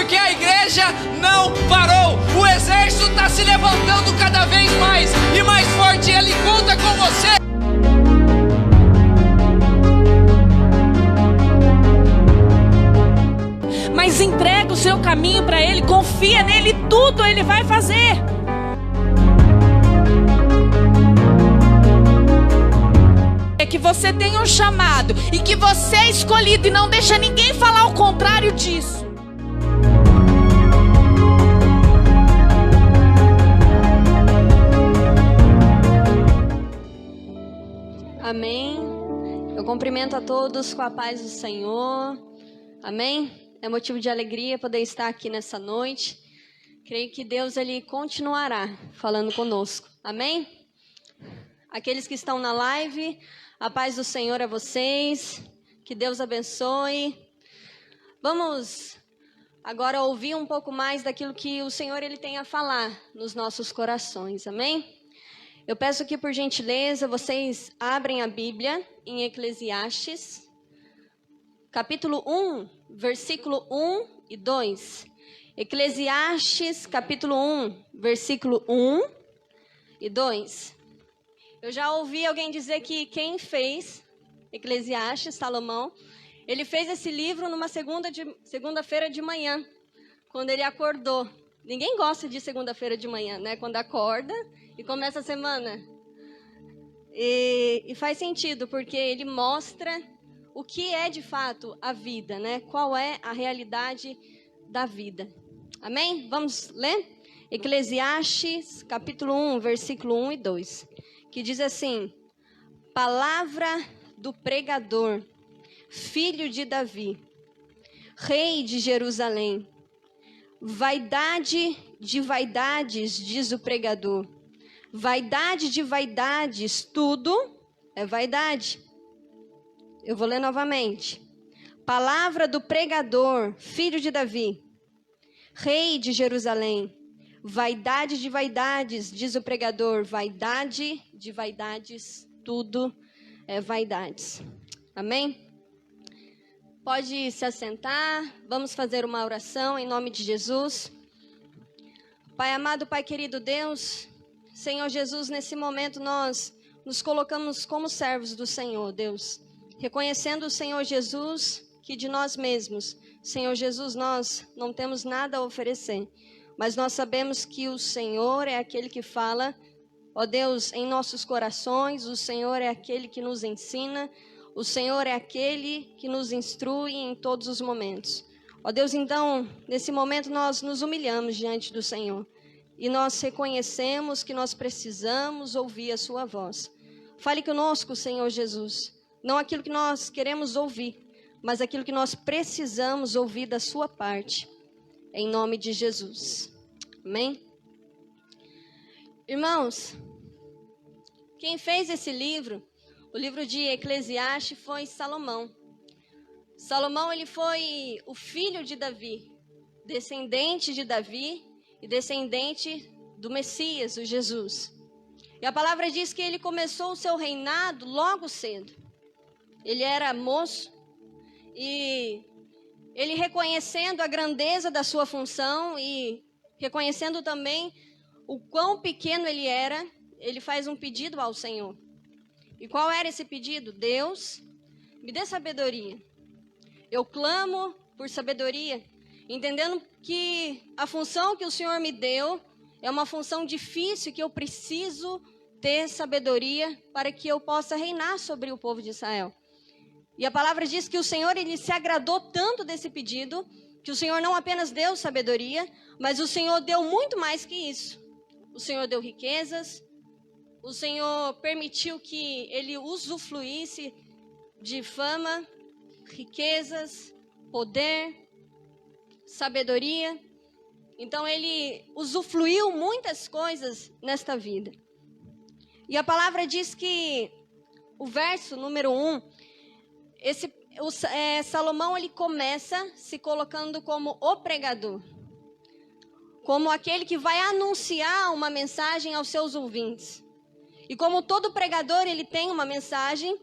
porque a igreja não parou. O exército está se levantando cada vez mais e mais forte. Ele conta com você. Mas entrega o seu caminho para Ele, confia nele, tudo Ele vai fazer. É que você tem um chamado e que você é escolhido e não deixa ninguém falar o contrário disso. Amém. Eu cumprimento a todos com a paz do Senhor. Amém. É motivo de alegria poder estar aqui nessa noite. Creio que Deus ele continuará falando conosco. Amém? Aqueles que estão na live, a paz do Senhor a vocês. Que Deus abençoe. Vamos agora ouvir um pouco mais daquilo que o Senhor ele tem a falar nos nossos corações. Amém? Eu peço que, por gentileza, vocês abrem a Bíblia em Eclesiastes, capítulo 1, versículo 1 e 2. Eclesiastes, capítulo 1, versículo 1 e 2. Eu já ouvi alguém dizer que quem fez Eclesiastes, Salomão, ele fez esse livro numa segunda-feira de manhã, quando ele acordou. Ninguém gosta de segunda-feira de manhã, né? Quando acorda e começa a semana. E faz sentido, porque ele mostra o que é de fato a vida, né? Qual é a realidade da vida. Amém? Vamos ler? Eclesiastes, capítulo 1, versículo 1 e 2. Que diz assim: Palavra do pregador, filho de Davi, rei de Jerusalém. Vaidade de vaidades, diz o pregador. Vaidade de vaidades, tudo é vaidade. Eu vou ler novamente. Palavra do pregador, filho de Davi, rei de Jerusalém. Vaidade de vaidades, diz o pregador. Vaidade de vaidades, tudo é vaidades. Amém? Pode se assentar. Vamos fazer uma oração em nome de Jesus. Pai amado, Pai querido Deus, Senhor Jesus, nesse momento nós nos colocamos como servos do Senhor, Deus. Reconhecendo o Senhor Jesus, que de nós mesmos, Senhor Jesus, nós não temos nada a oferecer. Mas nós sabemos que o Senhor é aquele que fala, ó Deus, em nossos corações. O Senhor é aquele que nos ensina. O Senhor é aquele que nos instrui em todos os momentos. Ó Deus, então, nesse momento nós nos humilhamos diante do Senhor. E nós reconhecemos que nós precisamos ouvir a sua voz. Fale conosco, Senhor Jesus. Não aquilo que nós queremos ouvir, mas aquilo que nós precisamos ouvir da sua parte. Em nome de Jesus. Amém? Irmãos, quem fez esse livro, o livro de Eclesiastes, foi Salomão. Salomão, ele foi o filho de Davi, descendente de Davi e descendente do Messias, o Jesus. E a palavra diz que ele começou o seu reinado logo cedo. Ele era moço e ele, reconhecendo a grandeza da sua função e reconhecendo também o quão pequeno ele era, ele faz um pedido ao Senhor. E qual era esse pedido? Deus, me dê sabedoria. Eu clamo por sabedoria, entendendo que a função que o Senhor me deu é uma função difícil, que eu preciso ter sabedoria para que eu possa reinar sobre o povo de Israel. E a palavra diz que o Senhor, ele se agradou tanto desse pedido, que o Senhor não apenas deu sabedoria, mas o Senhor deu muito mais que isso. O Senhor deu riquezas, o Senhor permitiu que ele usufruísse de fama, riquezas, poder, sabedoria. Então ele usufruiu muitas coisas nesta vida. E a palavra diz que o verso número 1, Salomão, ele começa se colocando como o pregador, como aquele que vai anunciar uma mensagem aos seus ouvintes. E como todo pregador, ele tem uma mensagem.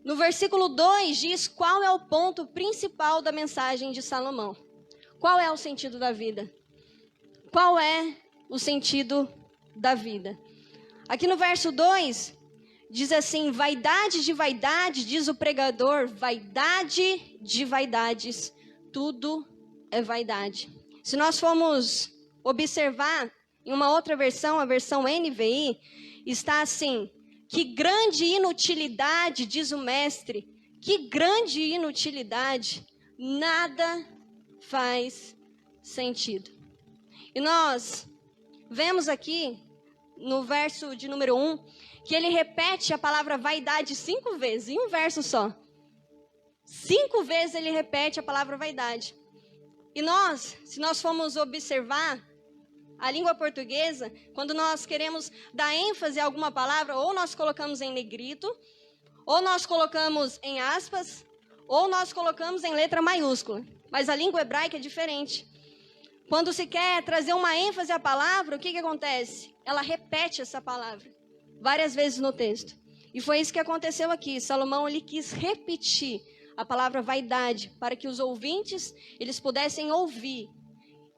No versículo 2 diz qual é o ponto principal da mensagem de Salomão. Qual é o sentido da vida? Qual é o sentido da vida? Aqui no verso 2, diz assim: vaidade de vaidade, diz o pregador, vaidade de vaidades, tudo é vaidade. Se nós formos observar em uma outra versão, a versão NVI, está assim: que grande inutilidade, diz o mestre, que grande inutilidade, nada faz sentido. E nós vemos aqui, no verso de número 1, que ele repete a palavra vaidade 5 vezes, em um verso só. 5 vezes ele repete a palavra vaidade. E nós, se nós formos observar a língua portuguesa, quando nós queremos dar ênfase a alguma palavra, ou nós colocamos em negrito, ou nós colocamos em aspas, ou nós colocamos em letra maiúscula. Mas a língua hebraica é diferente. Quando se quer trazer uma ênfase à palavra, o que acontece? Ela repete essa palavra várias vezes no texto. E foi isso que aconteceu aqui. Salomão, ele quis repetir a palavra vaidade para que os ouvintes, eles pudessem ouvir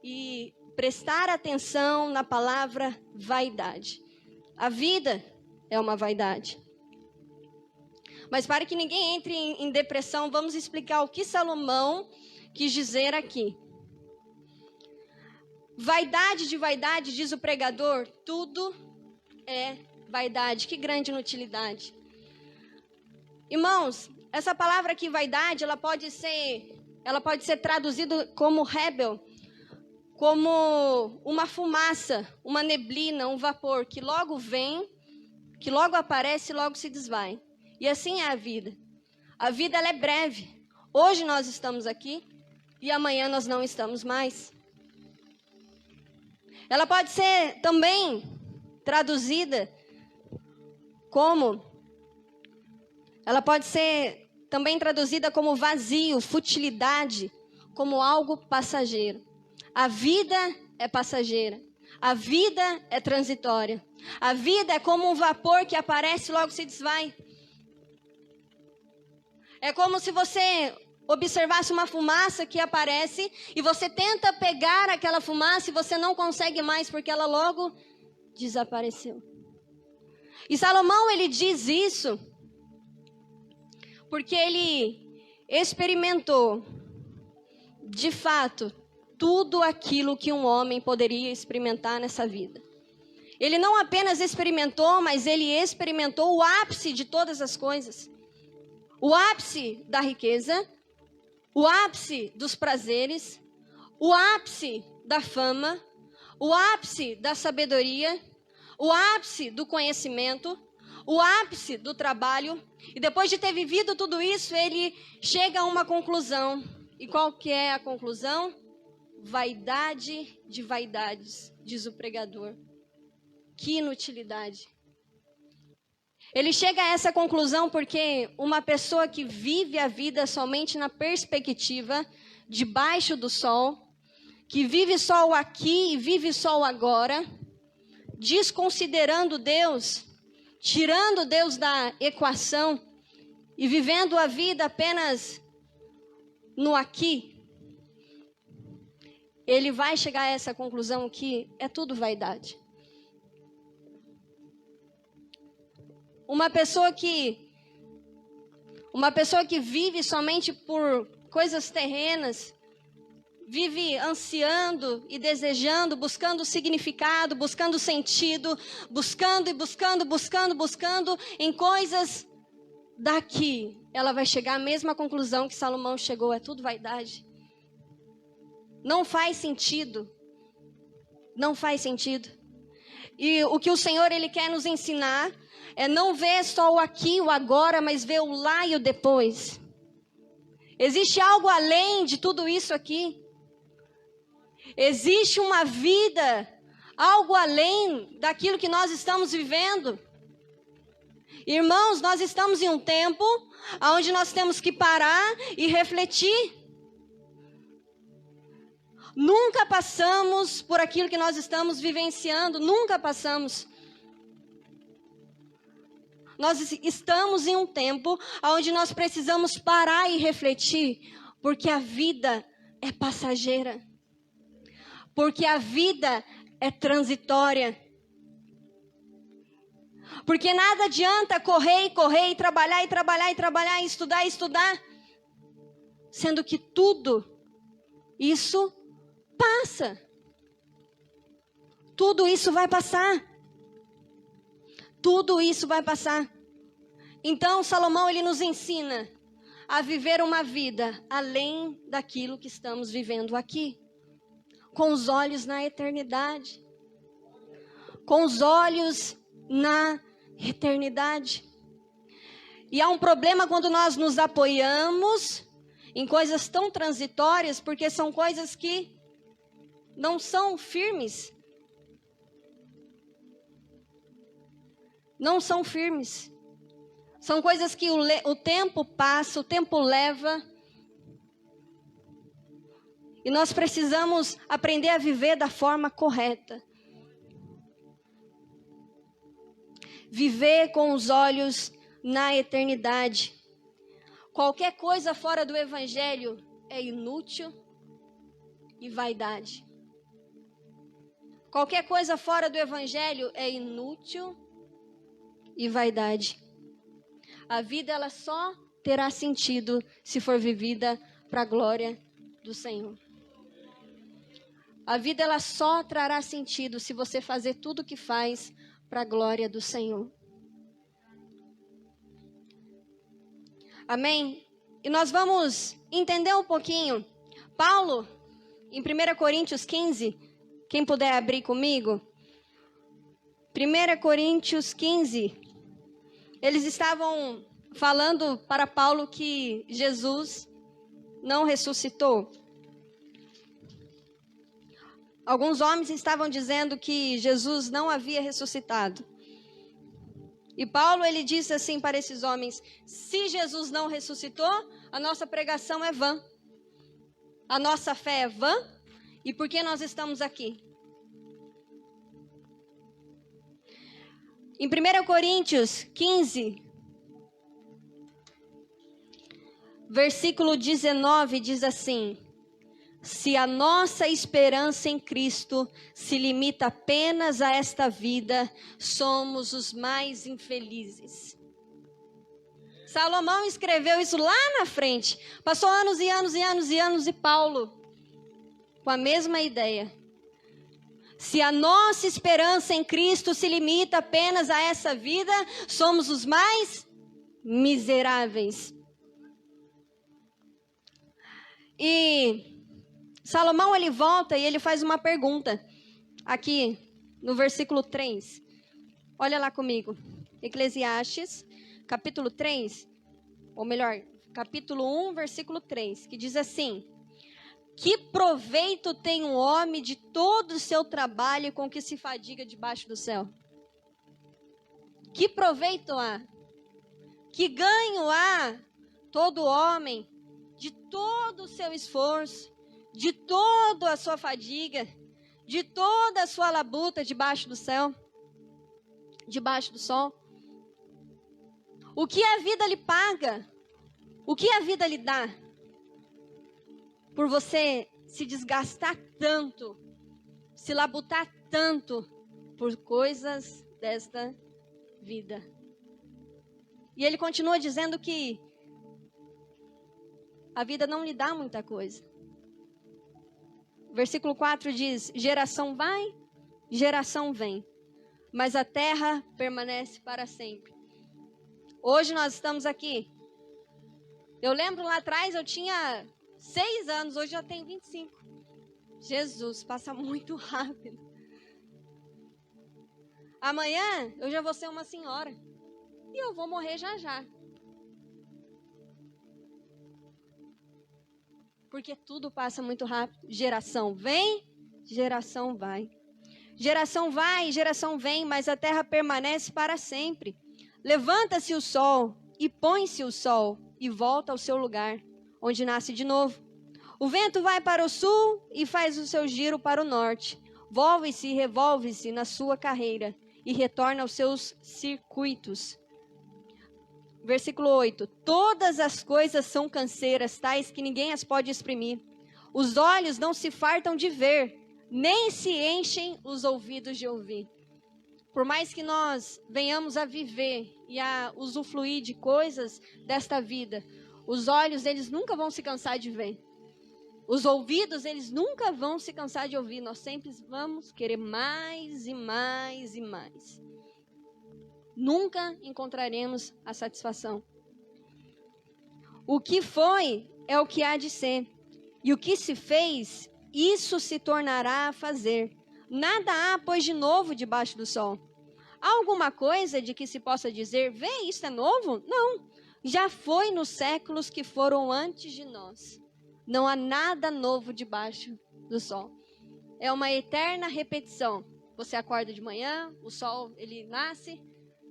e prestar atenção na palavra vaidade. A vida é uma vaidade. Mas para que ninguém entre em depressão, vamos explicar o que Salomão quis dizer aqui. Vaidade de vaidade, diz o pregador, tudo é vaidade. Que grande inutilidade. Irmãos, essa palavra aqui, vaidade, ela pode ser traduzida como rebel, como uma fumaça, uma neblina, um vapor que logo vem, que logo aparece e logo se desvai. E assim é a vida. A vida, ela é breve. Hoje nós estamos aqui e amanhã nós não estamos mais. Ela pode ser também traduzida como... Ela pode ser também traduzida como vazio, futilidade, como algo passageiro. A vida é passageira. A vida é transitória. A vida é como um vapor que aparece e logo se desvai. É como se você observasse uma fumaça que aparece e você tenta pegar aquela fumaça e você não consegue mais porque ela logo desapareceu. E Salomão, ele diz isso porque ele experimentou, de fato, tudo aquilo que um homem poderia experimentar nessa vida. Ele não apenas experimentou, mas ele experimentou o ápice de todas as coisas. O ápice da riqueza, o ápice dos prazeres, o ápice da fama, o ápice da sabedoria, o ápice do conhecimento, o ápice do trabalho. E depois de ter vivido tudo isso, ele chega a uma conclusão. E qual que é a conclusão? Vaidade de vaidades, diz o pregador. Que inutilidade. Ele chega a essa conclusão porque uma pessoa que vive a vida somente na perspectiva, debaixo do sol, que vive só o aqui e vive só o agora, desconsiderando Deus, tirando Deus da equação e vivendo a vida apenas no aqui, ele vai chegar a essa conclusão que é tudo vaidade. Uma pessoa que vive somente por coisas terrenas, vive ansiando e desejando, buscando significado, buscando sentido, buscando em coisas daqui. Ela vai chegar à mesma conclusão que Salomão chegou, é tudo vaidade. Não faz sentido. Não faz sentido. E o que o Senhor, ele quer nos ensinar é não ver só o aqui, o agora, mas ver o lá e o depois. Existe algo além de tudo isso aqui. Existe uma vida, algo além daquilo que nós estamos vivendo. Irmãos, nós estamos em um tempo onde nós temos que parar e refletir. Nunca passamos por aquilo que nós estamos vivenciando, nunca passamos. Nós estamos em um tempo onde nós precisamos parar e refletir, porque a vida é passageira. Porque a vida é transitória. Porque nada adianta correr e correr, e trabalhar, e trabalhar, e trabalhar, e estudar, e estudar. Sendo que tudo isso passa. Tudo isso vai passar. Tudo isso vai passar. Então, Salomão, ele nos ensina a viver uma vida além daquilo que estamos vivendo aqui. Com os olhos na eternidade. Com os olhos na eternidade. E há um problema quando nós nos apoiamos em coisas tão transitórias, porque são coisas que não são firmes. Não são firmes. São coisas que o tempo passa, o tempo leva. E nós precisamos aprender a viver da forma correta. Viver com os olhos na eternidade. Qualquer coisa fora do Evangelho é inútil e vaidade. Qualquer coisa fora do Evangelho é inútil e vaidade. A vida, ela só terá sentido se for vivida para a glória do Senhor. A vida, ela só trará sentido se você fazer tudo o que faz para a glória do Senhor. Amém? E nós vamos entender um pouquinho. Paulo, em 1 Coríntios 15, quem puder abrir comigo. 1 Coríntios 15, eles estavam falando para Paulo que Jesus não ressuscitou. Alguns homens estavam dizendo que Jesus não havia ressuscitado. E Paulo, ele disse assim para esses homens: se Jesus não ressuscitou, a nossa pregação é vã. A nossa fé é vã. E por que nós estamos aqui? Em 1 Coríntios 15, versículo 19, diz assim: se a nossa esperança em Cristo se limita apenas a esta vida, somos os mais infelizes. Salomão escreveu isso lá na frente. Passou anos e anos e anos e anos, e Paulo com a mesma ideia. Se a nossa esperança em Cristo se limita apenas a essa vida, somos os mais miseráveis. E Salomão, ele volta e ele faz uma pergunta aqui no versículo 3. Olha lá comigo. Eclesiastes, capítulo 3, ou melhor, capítulo 1, versículo 3, que diz assim: que proveito tem um homem de todo o seu trabalho com que se fadiga debaixo do céu? Que proveito há? Que ganho há todo homem de todo o seu esforço, de toda a sua fadiga, de toda a sua labuta debaixo do céu, debaixo do sol? O que a vida lhe paga? O que a vida lhe dá? Por você se desgastar tanto, se labutar tanto por coisas desta vida. E ele continua dizendo que a vida não lhe dá muita coisa. Versículo 4 diz: geração vai, geração vem, mas a terra permanece para sempre. Hoje nós estamos aqui. Eu lembro lá atrás, eu tinha 6 anos, hoje já tenho 25. Jesus, passa muito rápido. Amanhã eu já vou ser uma senhora. E eu vou morrer já já. Porque tudo passa muito rápido. Geração vem, geração vai. Geração vai, geração vem, mas a terra permanece para sempre. Levanta-se o sol e põe-se o sol e volta ao seu lugar, onde nasce de novo. O vento vai para o sul e faz o seu giro para o norte. Volve-se e revolve-se na sua carreira e retorna aos seus circuitos. Versículo 8. Todas as coisas são canseiras, tais que ninguém as pode exprimir. Os olhos não se fartam de ver, nem se enchem os ouvidos de ouvir. Por mais que nós venhamos a viver e a usufruir de coisas desta vida, os olhos, eles nunca vão se cansar de ver. Os ouvidos, eles nunca vão se cansar de ouvir. Nós sempre vamos querer mais e mais e mais. Nunca encontraremos a satisfação. O que foi é o que há de ser. E o que se fez, isso se tornará a fazer. Nada há, pois, de novo debaixo do sol. Há alguma coisa de que se possa dizer, vê, isso é novo? Não. Já foi nos séculos que foram antes de nós. Não há nada novo debaixo do sol. É uma eterna repetição. Você acorda de manhã, o sol ele nasce,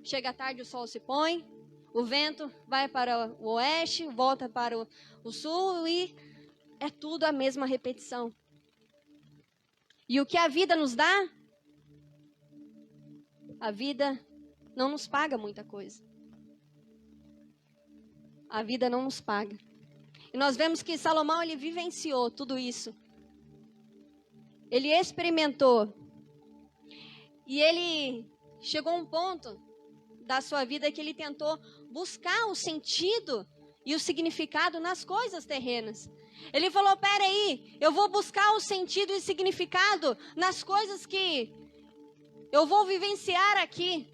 chega à tarde o sol se põe, o vento vai para o oeste, volta para o sul e é tudo a mesma repetição. E o que a vida nos dá? A vida não nos paga muita coisa. A vida não nos paga. E nós vemos que Salomão, ele vivenciou tudo isso. Ele experimentou. E ele chegou a um ponto da sua vida que ele tentou buscar o sentido e o significado nas coisas terrenas. Ele falou, peraí, eu vou buscar o sentido e o significado nas coisas que eu vou vivenciar aqui.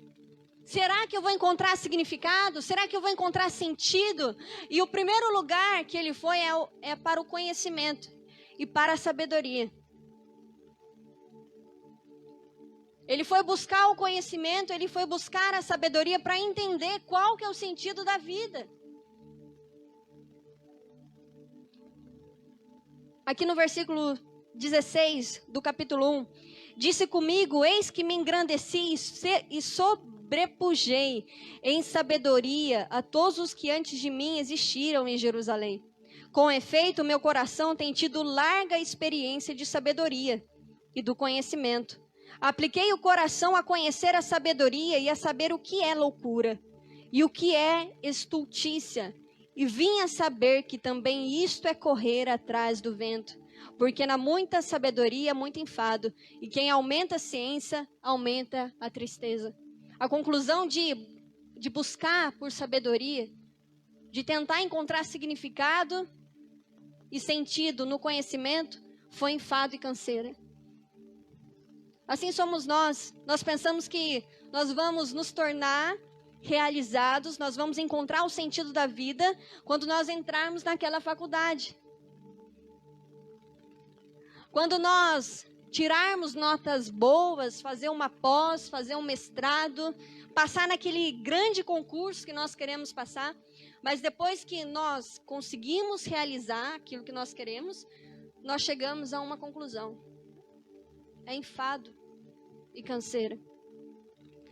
Será que eu vou encontrar significado? Será que eu vou encontrar sentido? E o primeiro lugar que ele foi é para o conhecimento e para a sabedoria. Ele foi buscar o conhecimento, ele foi buscar a sabedoria para entender qual que é o sentido da vida. Aqui no versículo 16 do capítulo 1, disse comigo, eis que me engrandeci e sobrepujei em sabedoria a todos os que antes de mim existiram em Jerusalém. Com efeito, meu coração tem tido larga experiência de sabedoria e do conhecimento. Apliquei o coração a conhecer a sabedoria e a saber o que é loucura e o que é estultícia. E vim a saber que também isto é correr atrás do vento. Porque na muita sabedoria, muito enfado. E quem aumenta a ciência, aumenta a tristeza. A conclusão de buscar por sabedoria, de tentar encontrar significado e sentido no conhecimento, foi enfado e canseira. Assim somos nós. Nós pensamos que nós vamos nos tornar realizados, nós vamos encontrar o sentido da vida quando nós entrarmos naquela faculdade. Quando nós tirarmos notas boas, fazer uma pós, fazer um mestrado, passar naquele grande concurso que nós queremos passar, mas depois que nós conseguimos realizar aquilo que nós queremos, nós chegamos a uma conclusão. É enfado e canseira.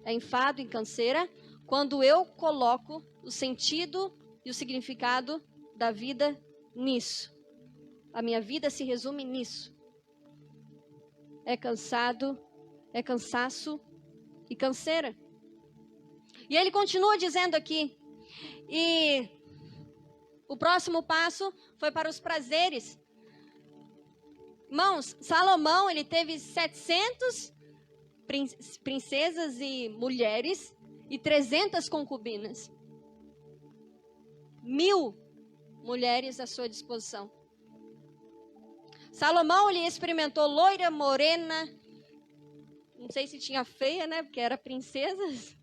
É enfado e canseira quando eu coloco o sentido e o significado da vida nisso. A minha vida se resume nisso. É cansado, é cansaço e canseira. E ele continua dizendo aqui. E o próximo passo foi para os prazeres. Irmãos, Salomão, ele teve 700 princesas e mulheres e 300 concubinas. 1000 mulheres à sua disposição. Salomão, ele experimentou loira, morena, não sei se tinha feia, né, porque era princesas.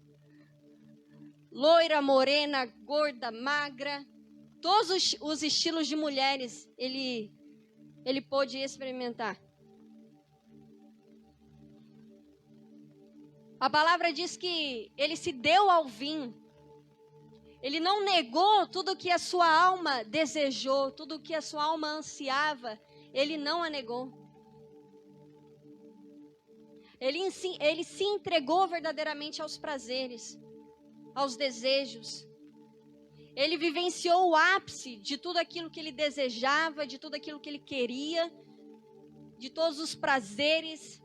Loira, morena, gorda, magra, todos os estilos de mulheres ele pôde experimentar. A palavra diz que ele se deu ao vinho. Ele não negou tudo que a sua alma desejou, tudo que a sua alma ansiava. Ele não a negou. Ele se entregou verdadeiramente aos prazeres, aos desejos. Ele vivenciou o ápice de tudo aquilo que ele desejava, de tudo aquilo que ele queria, de todos os prazeres.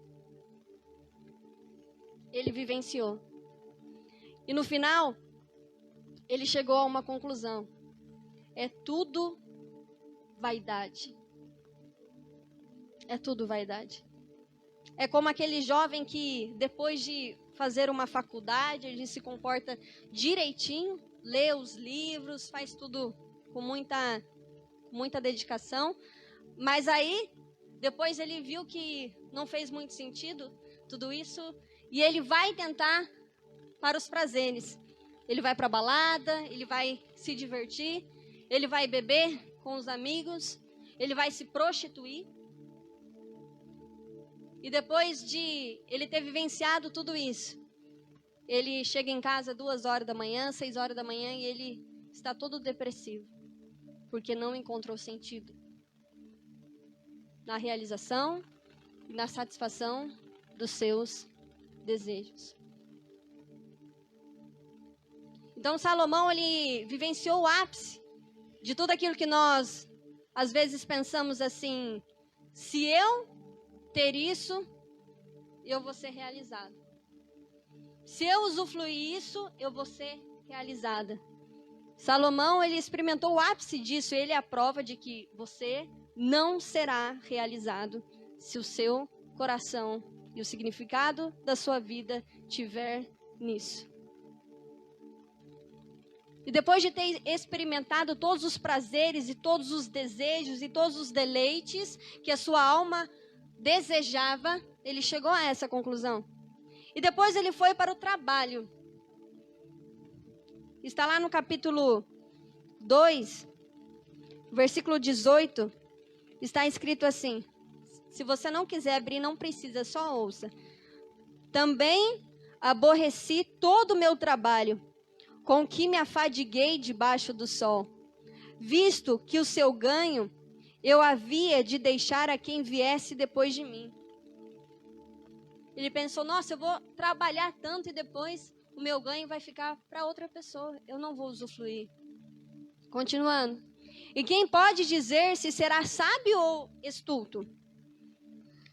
Ele vivenciou. E no final, ele chegou a uma conclusão. É tudo vaidade. É tudo vaidade. É como aquele jovem que, depois de fazer uma faculdade, ele se comporta direitinho, lê os livros, faz tudo com muita dedicação. Mas aí, depois ele viu que não fez muito sentido tudo isso, e ele vai tentar para os prazeres. Ele vai para a balada, ele vai se divertir, ele vai beber com os amigos, ele vai se prostituir. E depois de ele ter vivenciado tudo isso, ele chega em casa 2 horas da manhã, 6 horas da manhã, e ele está todo depressivo, porque não encontrou sentido na realização e na satisfação dos seus desejos. Então Salomão, ele vivenciou o ápice de tudo aquilo que nós às vezes pensamos assim: se eu ter isso, eu vou ser realizado. Se eu usufruir isso, eu vou ser realizada. Salomão, ele experimentou o ápice disso. Ele é a prova de que você não será realizado se o seu coração e o significado da sua vida tiver nisso. E depois de ter experimentado todos os prazeres e todos os desejos e todos os deleites que a sua alma desejava, ele chegou a essa conclusão. E depois ele foi para o trabalho. Está lá no capítulo 2, versículo 18, está escrito assim. Se você não quiser abrir, não precisa, só ouça. Também aborreci todo o meu trabalho, com que me afadiguei debaixo do sol, visto que o seu ganho eu havia de deixar a quem viesse depois de mim. Ele pensou: nossa, eu vou trabalhar tanto e depois o meu ganho vai ficar para outra pessoa. Eu não vou usufruir. Continuando. E quem pode dizer se será sábio ou estulto?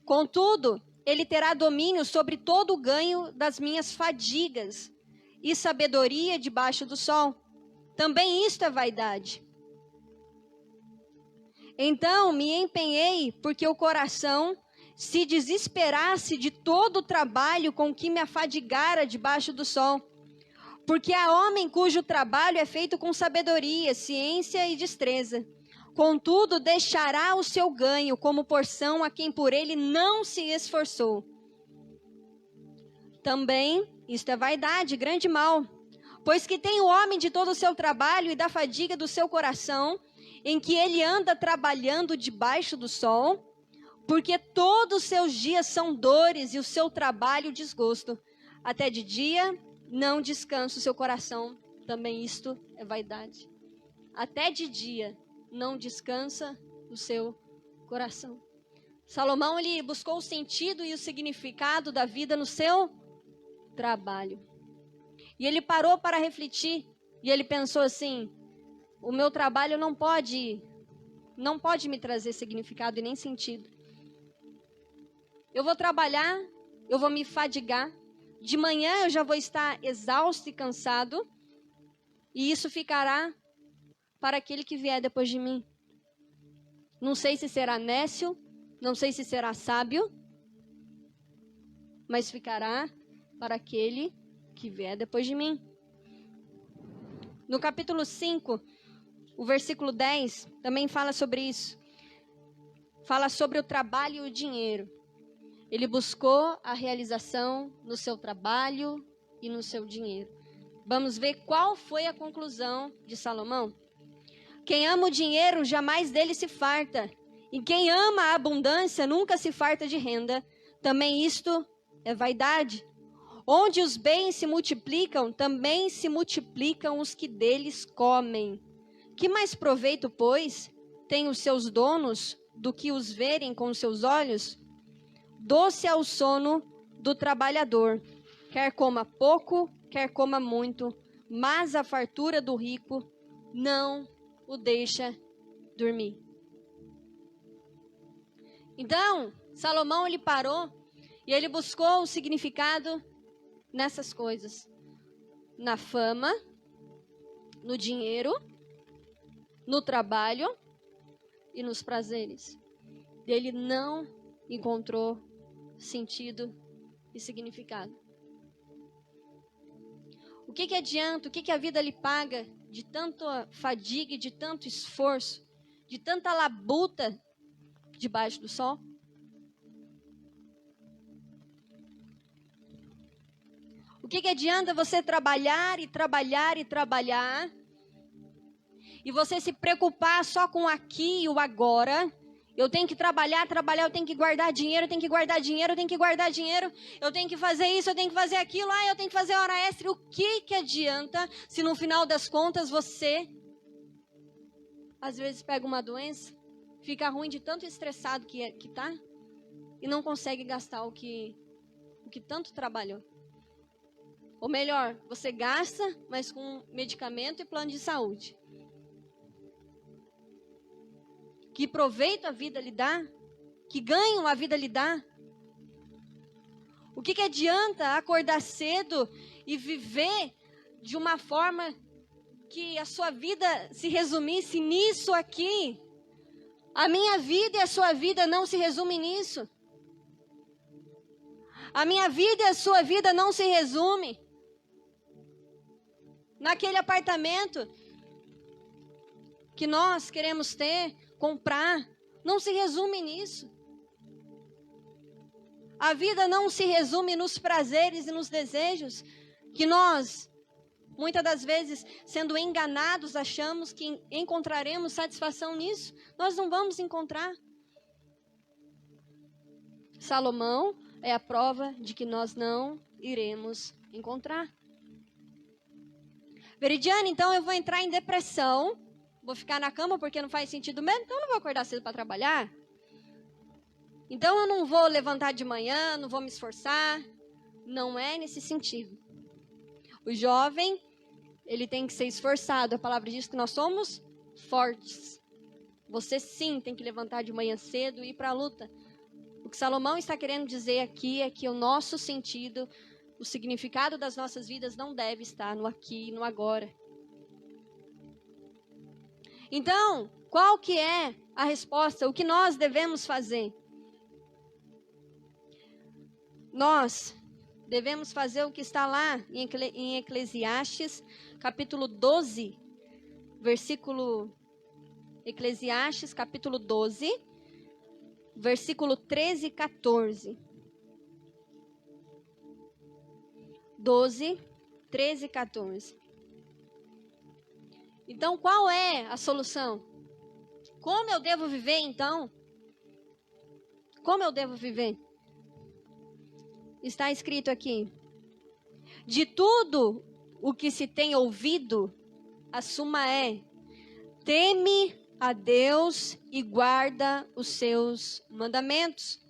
Contudo, ele terá domínio sobre todo o ganho das minhas fadigas e sabedoria debaixo do sol. Também isto é vaidade. Então me empenhei porque o coração se desesperasse de todo o trabalho com que me afadigara debaixo do sol. Porque há homem cujo trabalho é feito com sabedoria, ciência e destreza. Contudo, deixará o seu ganho como porção a quem por ele não se esforçou. Também, isto é vaidade, grande mal. Pois que tem o homem de todo o seu trabalho e da fadiga do seu coração, em que ele anda trabalhando debaixo do sol, porque todos os seus dias são dores e o seu trabalho desgosto. Até de dia não descansa o seu coração. Também isto é vaidade. Até de dia não descansa o seu coração. Salomão, ele buscou o sentido e o significado da vida no seu trabalho. E ele parou para refletir. E ele pensou assim: o meu trabalho não pode me trazer significado e nem sentido. Eu vou trabalhar, eu vou me fadigar. De manhã eu já vou estar exausto e cansado. E isso ficará para aquele que vier depois de mim. Não sei se será nécio, não sei se será sábio, mas ficará para aquele que vier depois de mim. No capítulo 5, o versículo 10, também fala sobre isso. Fala sobre o trabalho e o dinheiro. Ele buscou a realização no seu trabalho e no seu dinheiro. Vamos ver qual foi a conclusão de Salomão. Quem ama o dinheiro jamais dele se farta. E quem ama a abundância nunca se farta de renda. Também isto é vaidade. Onde os bens se multiplicam, também se multiplicam os que deles comem. Que mais proveito, pois, têm os seus donos do que os verem com os seus olhos? Doce é o sono do trabalhador, quer coma pouco, quer coma muito, mas a fartura do rico não o deixa dormir. Então, Salomão, ele parou e ele buscou o significado nessas coisas. Na fama, no dinheiro, no trabalho e nos prazeres. Ele não encontrou sentido e significado. O que adianta, o que a vida lhe paga de tanta fadiga e de tanto esforço, de tanta labuta debaixo do sol? O que adianta você trabalhar e trabalhar e trabalhar e você se preocupar só com o aqui e o agora? Eu tenho que trabalhar, eu tenho que guardar dinheiro, eu tenho que guardar dinheiro, eu tenho que guardar dinheiro, eu tenho que fazer isso, eu tenho que fazer aquilo, eu tenho que fazer hora extra. O que adianta se no final das contas você, às vezes, pega uma doença, fica ruim de tanto estressado que tá e não consegue gastar o que tanto trabalhou? Ou melhor, você gasta, mas com medicamento e plano de saúde. Que proveito a vida lhe dá? Que ganho a vida lhe dá? O que adianta acordar cedo e viver de uma forma que a sua vida se resumisse nisso aqui? A minha vida e a sua vida não se resumem nisso. A minha vida e a sua vida não se resumem naquele apartamento que nós queremos ter, comprar. Não se resume nisso. A vida não se resume nos prazeres e nos desejos que nós, muitas das vezes, sendo enganados, achamos que encontraremos satisfação nisso. Nós não vamos encontrar. Salomão é a prova de que nós não iremos encontrar. Veridiane, então eu vou entrar em depressão, vou ficar na cama porque não faz sentido mesmo, então eu não vou acordar cedo para trabalhar. Então eu não vou levantar de manhã, não vou me esforçar. Não é nesse sentido. O jovem, ele tem que ser esforçado. A palavra diz que nós somos fortes. Você sim tem que levantar de manhã cedo e ir para a luta. O que Salomão está querendo dizer aqui é que o nosso sentido, o significado das nossas vidas não deve estar no aqui e no agora. Então, qual que é a resposta? O que nós devemos fazer? Nós devemos fazer o que está lá em Eclesiastes, capítulo 12, Eclesiastes, capítulo 12, versículo 13 e 14. 12, 13 e 14. Então, qual é a solução? Como eu devo viver, então? Como eu devo viver? Está escrito aqui: de tudo o que se tem ouvido, a suma é: teme a Deus e guarda os seus mandamentos,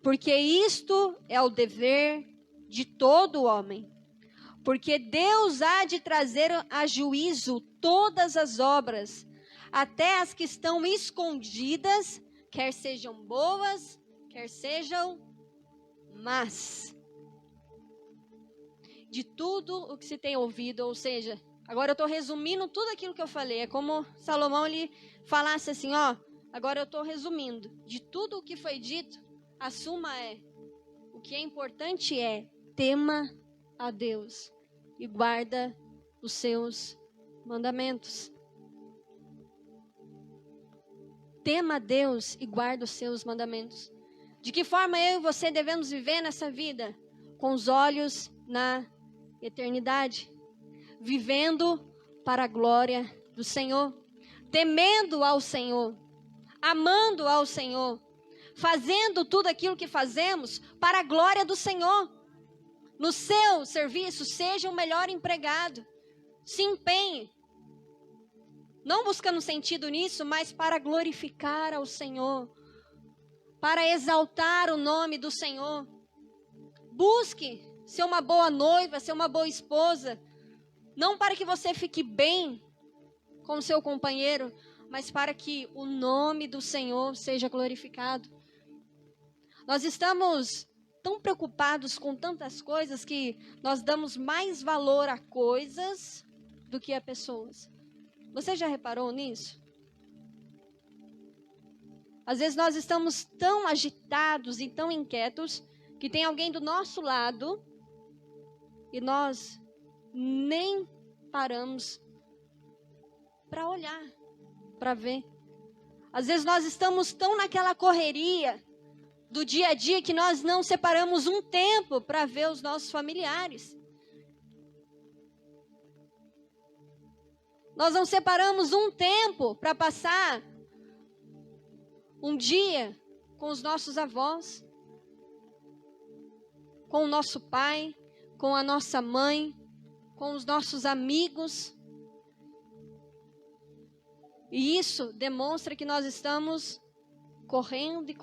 porque isto é o dever de todo homem. Porque Deus há de trazer a juízo todas as obras, até as que estão escondidas, quer sejam boas, quer sejam más. De tudo o que se tem ouvido, ou seja, agora eu estou resumindo tudo aquilo que eu falei. É como Salomão ele falasse assim, agora eu estou resumindo. De tudo o que foi dito, a suma é: o que é importante é tema a Deus e guarda os seus mandamentos. Tema a Deus e guarda os seus mandamentos. De que forma eu e você devemos viver nessa vida? Com os olhos na eternidade. Vivendo para a glória do Senhor. Temendo ao Senhor. Amando ao Senhor. Fazendo tudo aquilo que fazemos para a glória do Senhor. No seu serviço, seja o melhor empregado. Se empenhe. Não buscando sentido nisso, mas para glorificar ao Senhor. Para exaltar o nome do Senhor. Busque ser uma boa noiva, ser uma boa esposa. Não para que você fique bem com o seu companheiro, mas para que o nome do Senhor seja glorificado. Nós estamos tão preocupados com tantas coisas que nós damos mais valor a coisas do que a pessoas. Você já reparou nisso? Às vezes nós estamos tão agitados e tão inquietos que tem alguém do nosso lado e nós nem paramos para olhar, para ver. Às vezes nós estamos tão naquela correria do dia a dia que nós não separamos um tempo para ver os nossos familiares. Nós não separamos um tempo para passar um dia com os nossos avós, com o nosso pai, com a nossa mãe, com os nossos amigos. E isso demonstra que nós estamos correndo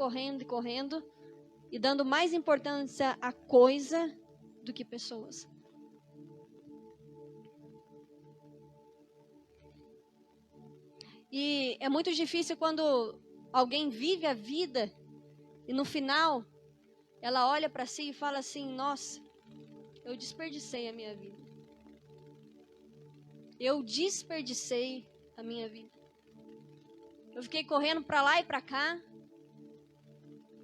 e dando mais importância a coisa do que pessoas. E é muito difícil quando alguém vive a vida e no final ela olha para si e fala assim: nossa, eu desperdicei a minha vida. Eu desperdicei a minha vida. Eu fiquei correndo para lá e para cá.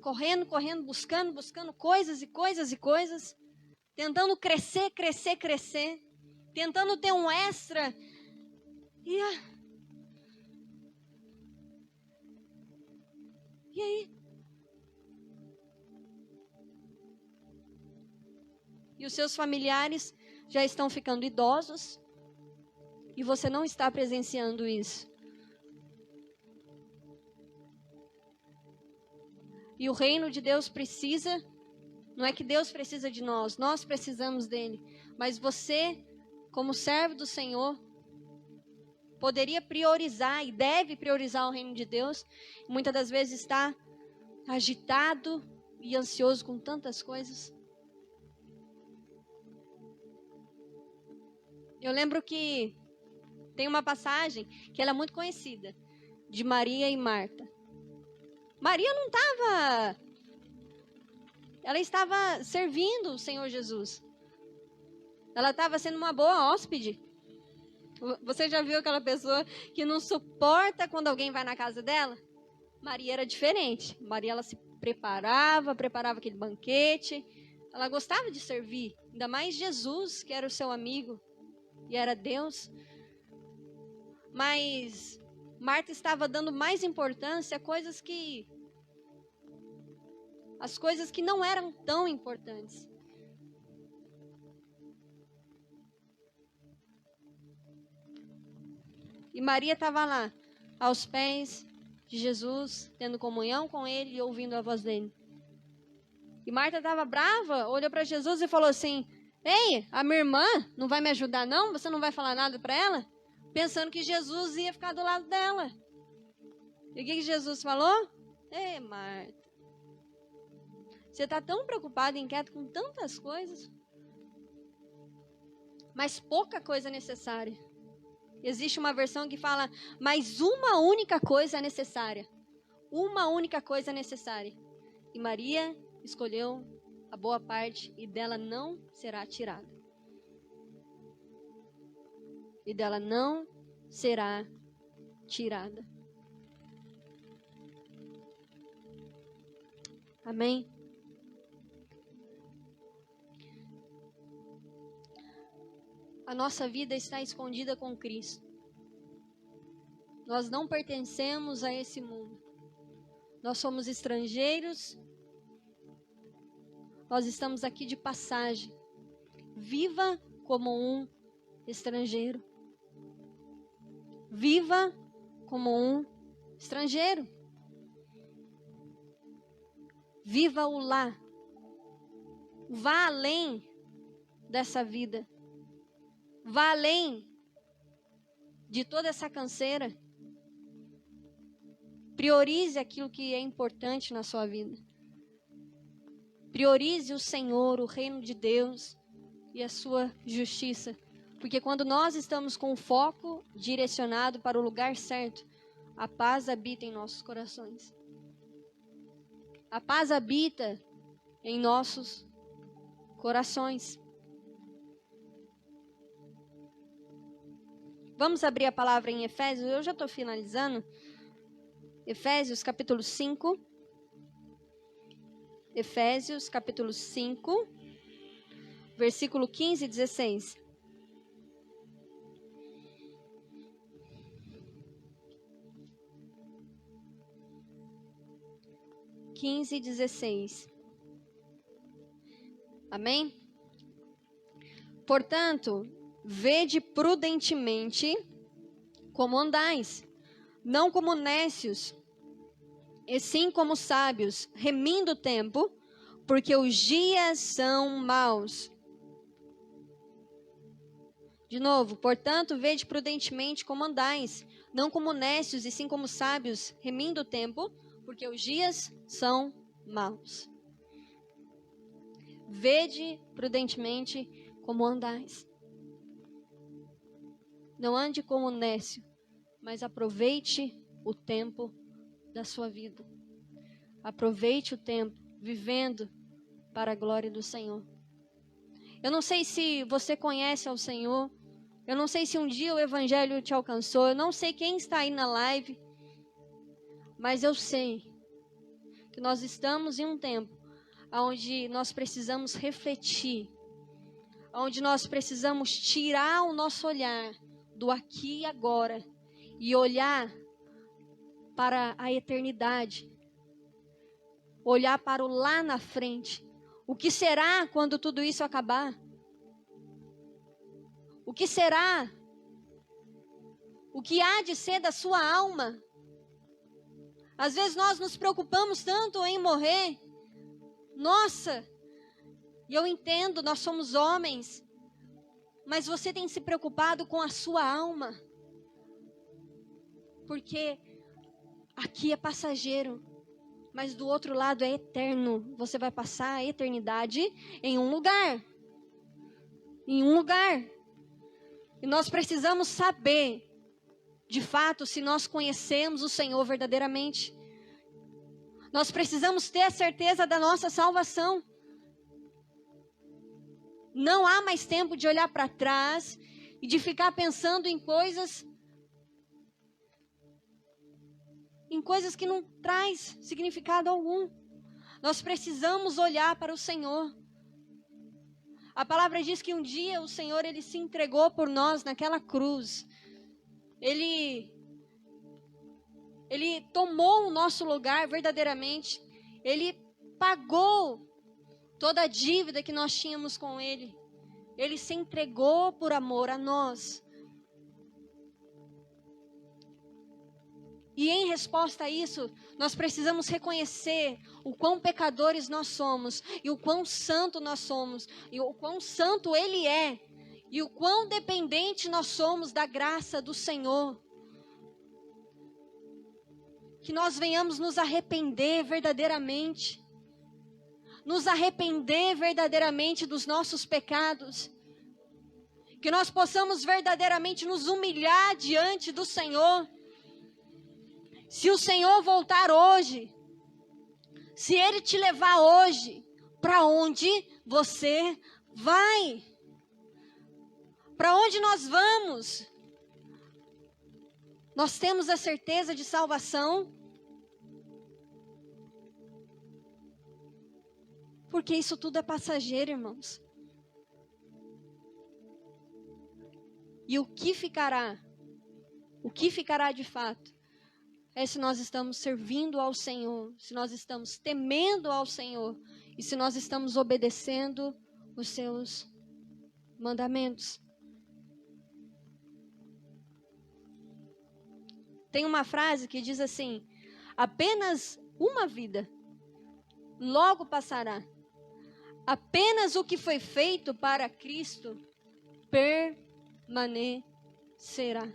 Correndo, buscando coisas e coisas. Tentando crescer. Tentando ter um extra. E aí? E os seus familiares já estão ficando idosos. E você não está presenciando isso. E o reino de Deus precisa, não é que Deus precisa de nós precisamos dele. Mas você, como servo do Senhor, poderia priorizar e deve priorizar o reino de Deus. Muitas das vezes está agitado e ansioso com tantas coisas. Eu lembro que tem uma passagem que ela é muito conhecida, de Maria e Marta. Maria não estava... Ela estava servindo o Senhor Jesus. Ela estava sendo uma boa hóspede. Você já viu aquela pessoa que não suporta quando alguém vai na casa dela? Maria era diferente. Maria, ela se preparava aquele banquete. Ela gostava de servir. Ainda mais Jesus, que era o seu amigo e era Deus. Mas Marta estava dando mais importância a coisas que... as coisas que não eram tão importantes. E Maria estava lá, aos pés de Jesus, tendo comunhão com ele e ouvindo a voz dele. E Marta estava brava, olhou para Jesus e falou assim: ei, a minha irmã não vai me ajudar não? Você não vai falar nada para ela? Pensando que Jesus ia ficar do lado dela. E o que Jesus falou? Ei, Marta, você está tão preocupada e inquieta com tantas coisas, mas pouca coisa é necessária. Existe uma versão que fala, mas uma única coisa é necessária. Uma única coisa é necessária. E Maria escolheu a boa parte e dela não será tirada. E dela não será tirada. Amém? A nossa vida está escondida com Cristo. Nós não pertencemos a esse mundo. Nós somos estrangeiros. Nós estamos aqui de passagem. Viva como um estrangeiro. Viva como um estrangeiro. Viva o lá. Vá além dessa vida. Vá além de toda essa canseira. Priorize aquilo que é importante na sua vida. Priorize o Senhor, o reino de Deus e a sua justiça. Porque quando nós estamos com o foco direcionado para o lugar certo, a paz habita em nossos corações. A paz habita em nossos corações. Vamos abrir a palavra em Efésios, eu já estou finalizando. Efésios capítulo 5. Efésios capítulo 5, versículo 15 e 16. E 16. Amém? Portanto, vede prudentemente como andais, não como nécios, e sim como sábios, remindo o tempo, porque os dias são maus. De novo, portanto, vede prudentemente como andais, não como nécios, e sim como sábios, remindo o tempo, porque os dias são maus. Vede prudentemente como andais. Não ande como nécio, mas aproveite o tempo da sua vida. Aproveite o tempo vivendo para a glória do Senhor. Eu não sei se você conhece ao Senhor. Eu não sei se um dia o Evangelho te alcançou. Eu não sei quem está aí na live. Mas eu sei que nós estamos em um tempo onde nós precisamos refletir. Onde nós precisamos tirar o nosso olhar do aqui e agora. E olhar para a eternidade. Olhar para o lá na frente. O que será quando tudo isso acabar? O que será? O que há de ser da sua alma? Às vezes nós nos preocupamos tanto em morrer. Nossa, e eu entendo, nós somos homens. Mas você tem se preocupado com a sua alma. Porque aqui é passageiro, mas do outro lado é eterno. Você vai passar a eternidade em um lugar. Em um lugar. E nós precisamos saber, de fato, se nós conhecemos o Senhor verdadeiramente. Nós precisamos ter a certeza da nossa salvação. Não há mais tempo de olhar para trás e de ficar pensando em coisas que não traz significado algum. Nós precisamos olhar para o Senhor. A palavra diz que um dia o Senhor, Ele se entregou por nós naquela cruz. Ele tomou o nosso lugar verdadeiramente. Ele pagou toda a dívida que nós tínhamos com Ele. Ele se entregou por amor a nós. E em resposta a isso, nós precisamos reconhecer o quão pecadores nós somos, e o quão santo nós somos, e o quão santo Ele é, e o quão dependente nós somos da graça do Senhor. Que nós venhamos nos arrepender verdadeiramente, nos arrepender verdadeiramente dos nossos pecados, que nós possamos verdadeiramente nos humilhar diante do Senhor. Se o Senhor voltar hoje, se Ele te levar hoje, para onde você vai? Para onde nós vamos? Nós temos a certeza de salvação? Porque isso tudo é passageiro, irmãos. E o que ficará? O que ficará de fato? É se nós estamos servindo ao Senhor, se nós estamos temendo ao Senhor e se nós estamos obedecendo os seus mandamentos. Tem uma frase que diz assim: apenas uma vida logo passará. Apenas o que foi feito para Cristo permanecerá.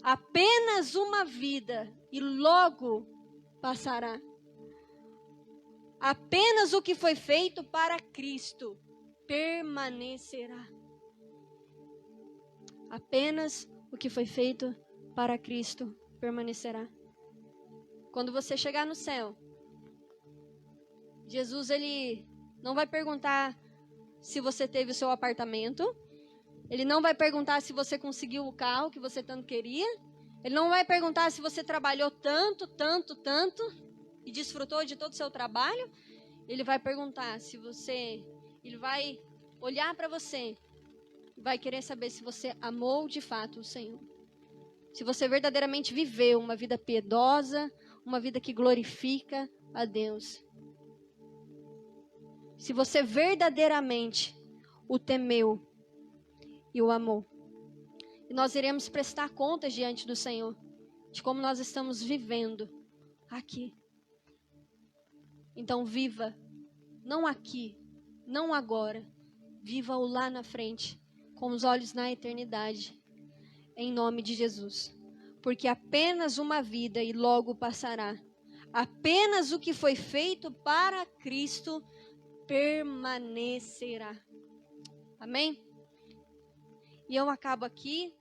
Apenas uma vida e logo passará. Apenas o que foi feito para Cristo permanecerá. Apenas o que foi feito para Cristo permanecerá. Quando você chegar no céu, Jesus, Ele não vai perguntar se você teve o seu apartamento. Ele não vai perguntar se você conseguiu o carro que você tanto queria. Ele não vai perguntar se você trabalhou tanto. e desfrutou de todo o seu trabalho, ele vai perguntar se você, ele vai olhar para você e vai querer saber se você amou de fato o Senhor. Se você verdadeiramente viveu uma vida piedosa, uma vida que glorifica a Deus. Se você verdadeiramente o temeu e o amou. E nós iremos prestar contas diante do Senhor de como nós estamos vivendo aqui. Então viva, não aqui, não agora, viva-o lá na frente, com os olhos na eternidade, em nome de Jesus. Porque apenas uma vida e logo passará. Apenas o que foi feito para Cristo permanecerá. Amém? E eu acabo aqui.